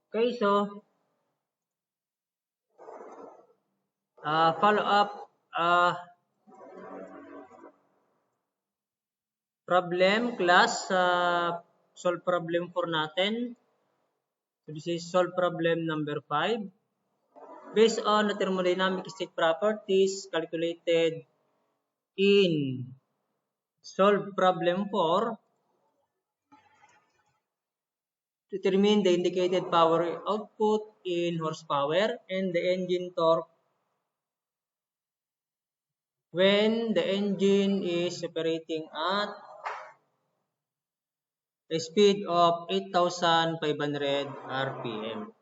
Okay, so follow up problem class solve problem 4 natin. So this is solve problem number 5. Based on the thermodynamic state properties calculated in solve problem 4, determine the indicated power output in horsepower and the engine torque when the engine is operating at a speed of 8,500 RPM.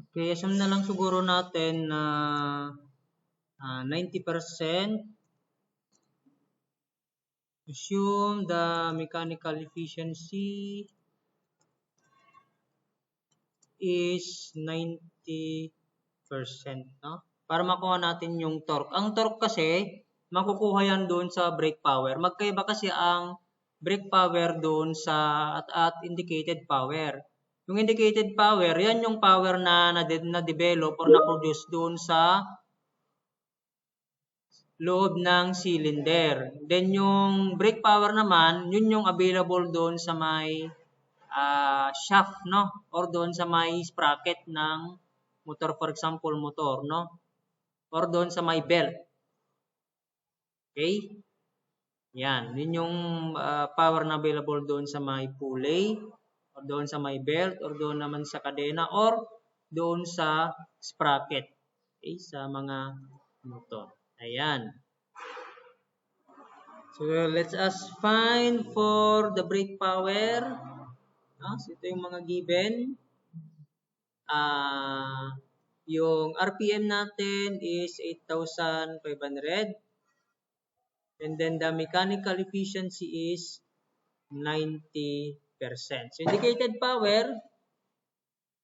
Okay, assume na lang siguro natin na 90%. Assume the mechanical efficiency is 90%, no? Para makuha natin yung torque. Ang torque kasi, makukuha yan doon sa brake power. Magkaiba kasi ang brake power doon sa at indicated power. Yung indicated power, yan yung power na develop or na-produce doon sa loob ng cylinder. Then yung brake power naman, yun yung available doon sa may shaft, no? Or doon sa may sprocket ng motor, for example, motor, no? Or doon sa may belt. Okay? Yan. Yun yung power na available doon sa may pulley, or doon sa may belt, or doon naman sa kadena, or doon sa sprocket. Okay? Sa mga motor. Ayan. So, let's us find for the brake power. So, ito yung mga given. Yung RPM natin is 8,500. And then the mechanical efficiency is 90%. So, indicated power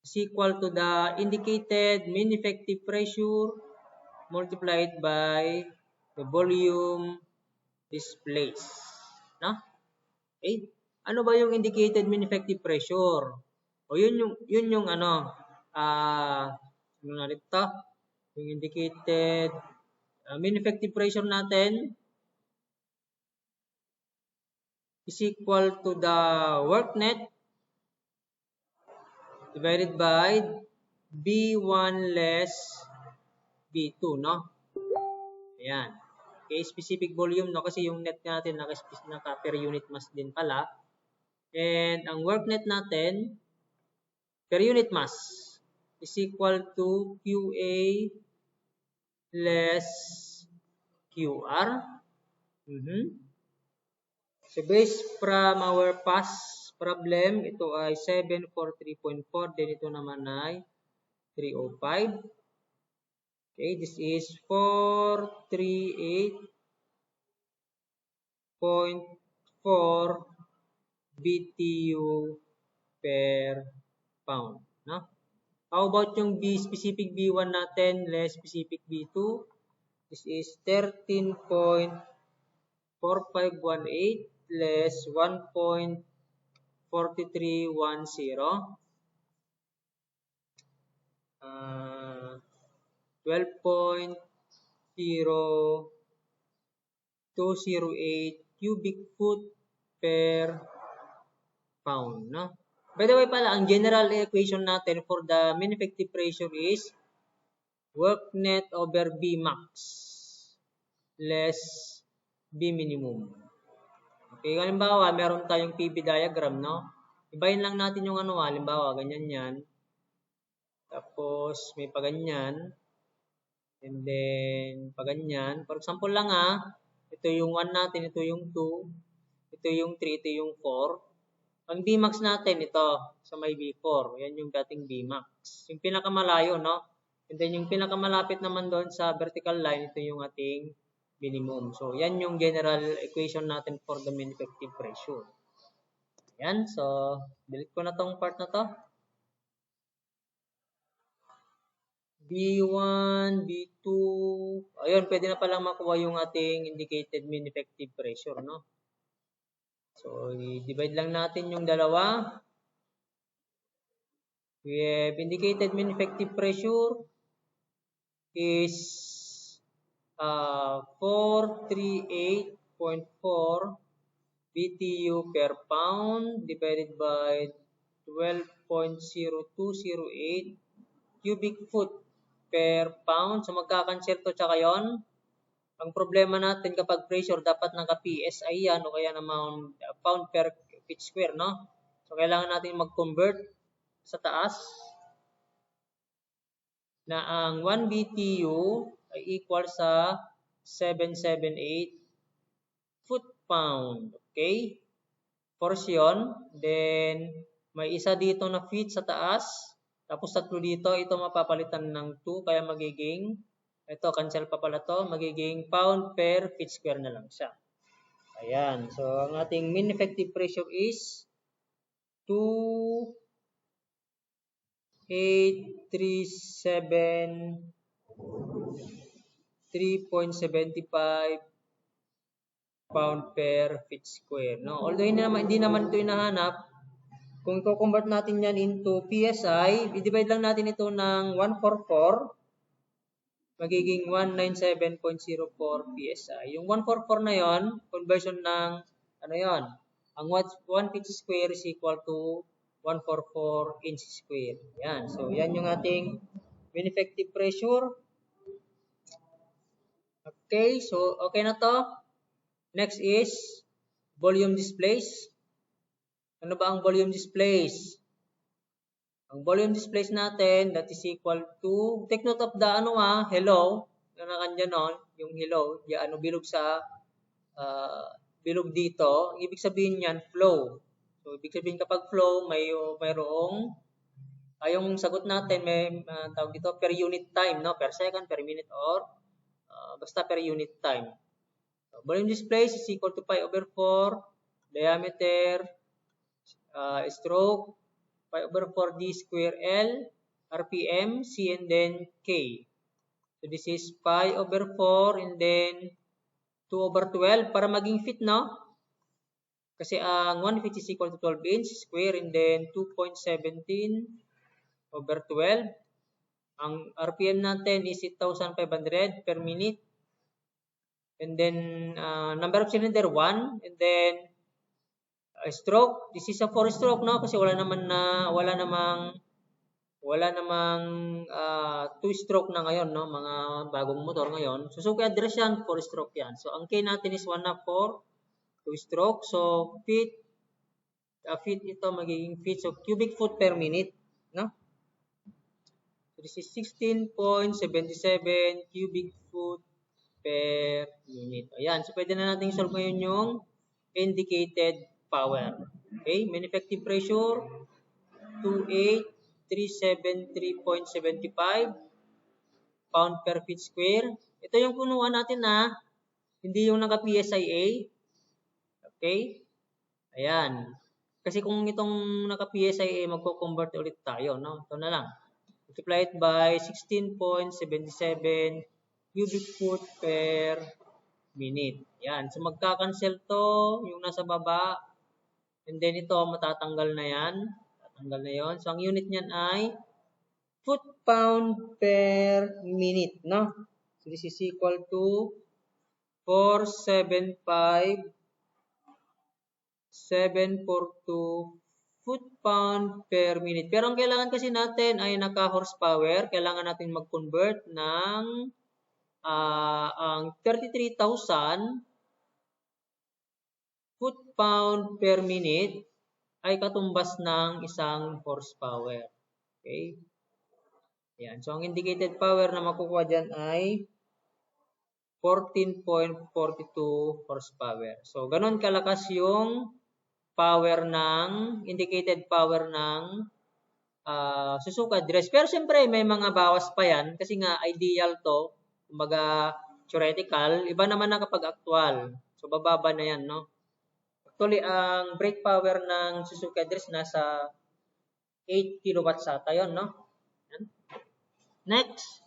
is equal to the indicated mean effective pressure multiplied by the volume displaced. No? Okay? Ano ba yung indicated mean effective pressure? O yun yung ano, ano na dito? Yung indicated mean effective pressure natin is equal to the work net divided by B1 less B2, no? Ayan. Okay, specific volume, no? Kasi yung net natin naka per unit mass din pala. And ang work net natin per unit mass is equal to QA less QR. So based from our past problem, ito ay 743.4, then ito naman ay 305. Okay, this is 438.4 BTU per pound, no? How about yung specific B1 natin less specific B2? This is 13.4518 less 1.4310. 12.0208 cubic foot per pound, no? By the way pala, ang general equation natin for the mean effective pressure is work net over B max less B minimum. Okay, halimbawa, meron tayong PV diagram, no? Ibahin lang natin yung ano, halimbawa, ganyan yan. Tapos, may paganyan. And then, paganyan. For example lang ito yung 1 natin, ito yung 2, ito yung 3, ito yung 4. Ang Bmax natin, ito, sa may B4. Yan yung dating Bmax. Yung pinakamalayo, no? And then, yung pinakamalapit naman doon sa vertical line, ito yung ating minimum. So, yan yung general equation natin for the mean effective pressure. Yan. So, delete ko na tong part na to. B1, B2, ayun, pwede na palang makuha yung ating indicated mean effective pressure, no? So, i-divide lang natin yung dalawa. We have indicated mean effective pressure is 438.4 BTU per pound divided by 12.0208 cubic foot per pound. So magkakancel to tsaka yon. Ang problema natin kapag pressure, dapat naka-PSI yan o kaya naman pound per feet square, no? So kailangan natin mag-convert sa taas na ang 1 BTU ay equal sa 778 foot-pound. Okay? Force yun. Then, may isa dito na feet sa taas. Tapos tatlo dito. Ito mapapalitan ng 2. Kaya magiging, ito, cancel pa pala to. Magiging pound per feet square na lang siya. Ayan. So, ang ating mean effective pressure is 3.75 pound per feet square. No? Although hindi naman ito hinahanap, kung i-convert natin yan into PSI, i-divide lang natin ito ng 144, magiging 197.04 PSI. Yung 144 na yon, conversion ng, ano yon, ang 1 feet square is equal to 144 inch square. Yan. So, yan yung ating mean effective pressure. Okay, so okay na to. Next is volume displaced. Ano ba ang volume displaced? Ang volume displaced natin, that is equal to, take note of the hello, na kanya nun, yung hello, bilog sa, bilog dito. Ibig sabihin yan, flow. So, ibig sabihin kapag flow, mayroong, yung sagot natin, may tawag dito, per unit time, no? Per second, per minute, or basta per unit time. So, volume displaced is equal to pi over 4, diameter, stroke, pi over 4 d square L, RPM, C, and then K. So, this is pi over 4 and then 2 over 12 para maging feet, no? Kasi ang 1 feet is equal to 12 inch square and then 2.17 over 12. Ang RPM natin is 8,500 per minute. And then, number of cylinder, 1. And then, stroke, this is a 4-stroke, no? Kasi wala namang 2-stroke na ngayon, no? Mga bagong motor ngayon. So, address yan, 4-stroke yan. So, ang K natin is 1/4, 2-stroke. So, feet ito magiging feet. So, cubic foot per minute, no? So, this is 16.77 cubic foot per minute. Ayan. So, pwede na natin solve ngayon yung indicated power. Okay? Mean effective pressure, 28,373.75 pound per feet square. Ito yung kunuha natin na hindi yung naka-PSIA. Okay? Ayan. Kasi kung itong naka-PSIA, magko-convert ulit tayo. No? Ito na lang. Multiply it by 16.77 cubic foot per minute. Yan. So, magka-cancel to, yung nasa baba. And then, ito, matatanggal na yan. Matatanggal na yon. So, ang unit niyan ay foot-pound per minute. No? So, this is equal to 475,742 foot-pound per minute. Pero ang kailangan kasi natin ay naka-horsepower. Kailangan natin mag-convert ng ang 33,000 foot-pound per minute ay katumbas ng isang horsepower. Okay? Ayan. So, ang indicated power na makukuha dyan ay 14.42 horsepower. So, ganun kalakas yung power ng, indicated power ng Suzuka Dress. Pero siyempre, may mga bawas pa yan kasi nga ideal to. Kumbaga, theoretical, iba naman na kapag actual. So, bababa na yan, no? Actually, ang brake power ng Suzuki Dress nasa 8 kilowatts ata yun, no? Yan. Next,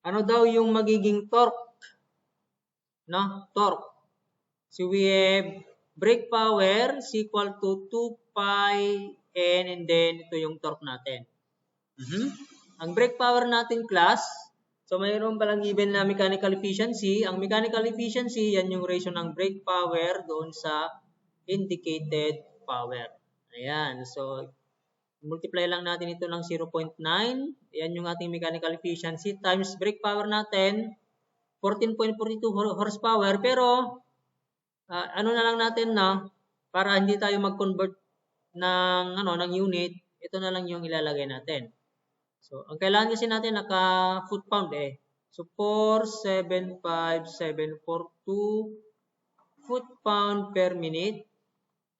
ano daw yung magiging torque? No? Torque. So, we have brake power is equal to 2 pi n and then ito yung torque natin. Ang brake power natin class, so mayroon palang given na mechanical efficiency. Ang mechanical efficiency, yan yung ratio ng brake power doon sa indicated power. Ayan, so multiply lang natin ito ng 0.9. Yan yung ating mechanical efficiency times brake power natin, 14.42 horsepower. Pero, ano na lang natin na, para hindi tayo mag-convert ng unit, ito na lang yung ilalagay natin. So, ang kailangan kasi natin naka foot-pound eh. So, 475,742 foot-pound per minute.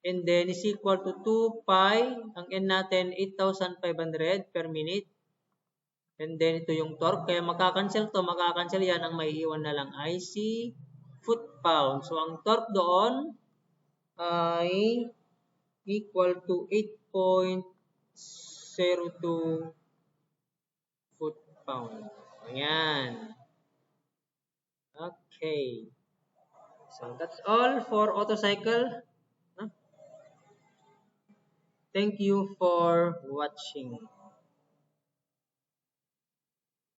And then, is equal to 2 pi. Ang N natin, 8,500 per minute. And then, ito yung torque. Kaya makakancel to. Makakancel yan. Ang maiiwan na lang ay si foot-pound. So, ang torque doon ay equal to 8.02 foot-pound. Ayan. Okay. So, that's all for auto cycle. Thank you for watching.